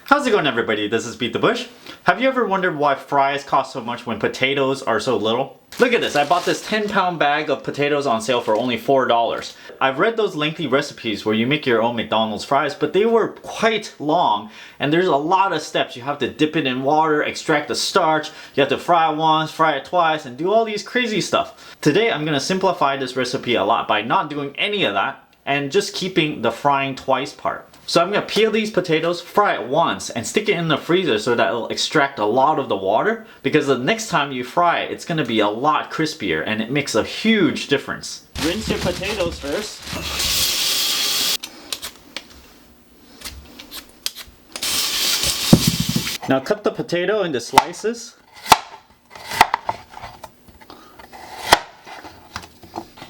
How's it going, everybody? This is BeatTheBush. Have you ever wondered why fries cost so much when potatoes are so little? Look at this, I bought this 10-pound bag of potatoes on sale for only $4. I've read those lengthy recipes where you make your own McDonald's fries, but they were quite long and there's a lot of steps. You have to dip it in water, extract the starch, you have to fry it once, fry it twice, and do all these crazy stuff. Today I'm going to simplify this recipe a lot by not doing any of that and just keeping the frying twice part. So I'm going to peel these potatoes, fry it once, and stick it in the freezer so that it'll extract a lot of the water, because the next time you fry it, it's going to be a lot crispier and it makes a huge difference. Rinse your potatoes first. Now cut the potato into slices.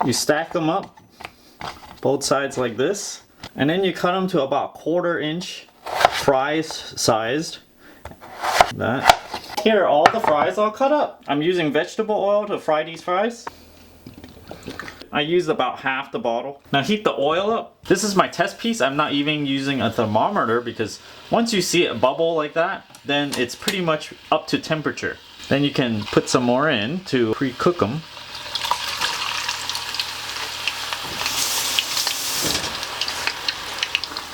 You stack them up, both sides like this. And then you cut them to about 1/4 inch fries sized. That. Here are all the fries all cut up. I'm using vegetable oil to fry these fries. I used about half the bottle. Now heat the oil up. This is my test piece. I'm not even using a thermometer because once you see it bubble like that, then it's pretty much up to temperature. Then you can put some more in to pre-cook them.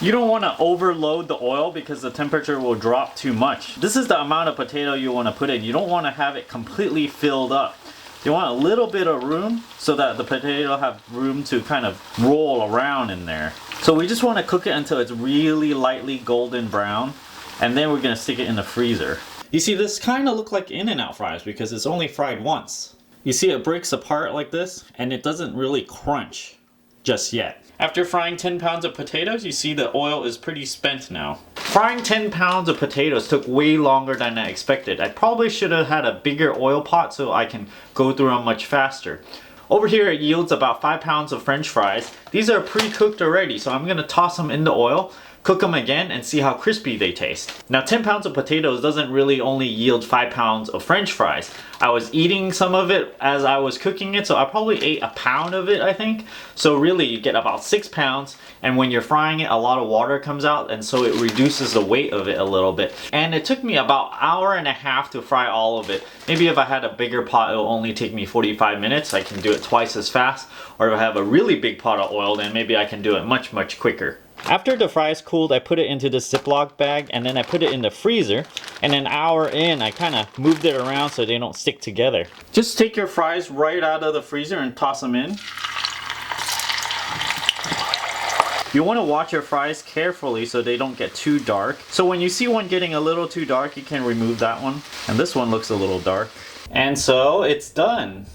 You don't want to overload the oil because the temperature will drop too much. This is the amount of potato you want to put in. You don't want to have it completely filled up. You want a little bit of room so that the potato have room to kind of roll around in there. So we just want to cook it until it's really lightly golden brown, and then we're going to stick it in the freezer. You see, this kind of look like In-N-Out fries because it's only fried once. You see it breaks apart like this and it doesn't really crunch just yet. After frying 10 pounds of potatoes, you see the oil is pretty spent now. Frying 10 pounds of potatoes took way longer than I expected. I probably should have had a bigger oil pot so I can go through them much faster. Over here it yields about 5 pounds of French fries. These are pre-cooked already, so I'm going to toss them in the oil, cook them again, and see how crispy they taste. Now 10 pounds of potatoes doesn't really only yield 5 pounds of French fries. I was eating some of it as I was cooking it, so I probably ate a pound of it, I think. So really you get about 6 pounds, and when you're frying it, a lot of water comes out, and so it reduces the weight of it a little bit. And it took me about 1.5 hours to fry all of it. Maybe if I had a bigger pot, it'll only take me 45 minutes. I can do it twice as fast. Or if I have a really big pot of oil, then maybe I can do it much quicker. After the fries cooled, I put it into this Ziploc bag and then I put it in the freezer, and an hour in I kind of moved it around so they don't stick together. Just take your fries right out of the freezer and toss them in. You want to watch your fries carefully so they don't get too dark. So when you see one getting a little too dark, you can remove that one. And this one looks a little dark. And so it's done.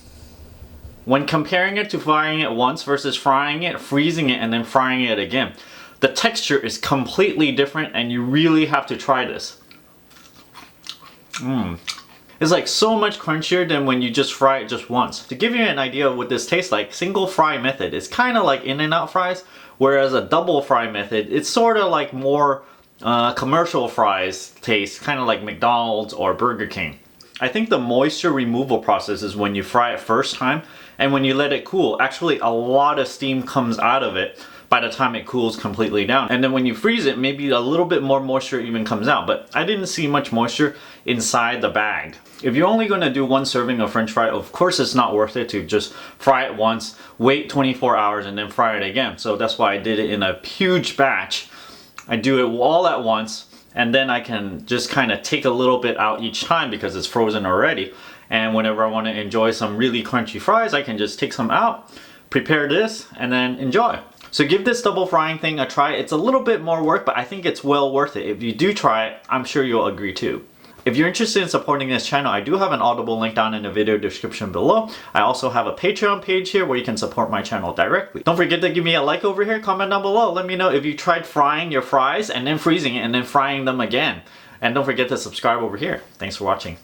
When comparing it to frying it once versus frying it, freezing it, and then frying it again, the texture is completely different and you really have to try this. It's like so much crunchier than when you just fry it just once. To give you an idea of what this tastes like, single fry method is kind of like In-N-Out fries, whereas a double fry method, it's sort of like more commercial fries taste, kind of like McDonald's or Burger King. I think the moisture removal process is when you fry it first time, and when you let it cool, actually a lot of steam comes out of it by the time it cools completely down. And then when you freeze it, maybe a little bit more moisture even comes out, but I didn't see much moisture inside the bag. If you're only going to do one serving of French fry, of course it's not worth it to just fry it once, wait 24 hours, and then fry it again. So that's why I did it in a huge batch. I do it all at once, and then I can just kind of take a little bit out each time because it's frozen already. And whenever I want to enjoy some really crunchy fries, I can just take some out, prepare this, and then enjoy. So give this double frying thing a try. It's a little bit more work, but I think it's well worth it. If you do try it, I'm sure you'll agree too. If you're interested in supporting this channel, I do have an Audible link down in the video description below. I also have a Patreon page here where you can support my channel directly. Don't forget to give me a like over here, comment down below. Let me know if you tried frying your fries and then freezing it and then frying them again. And don't forget to subscribe over here. Thanks for watching.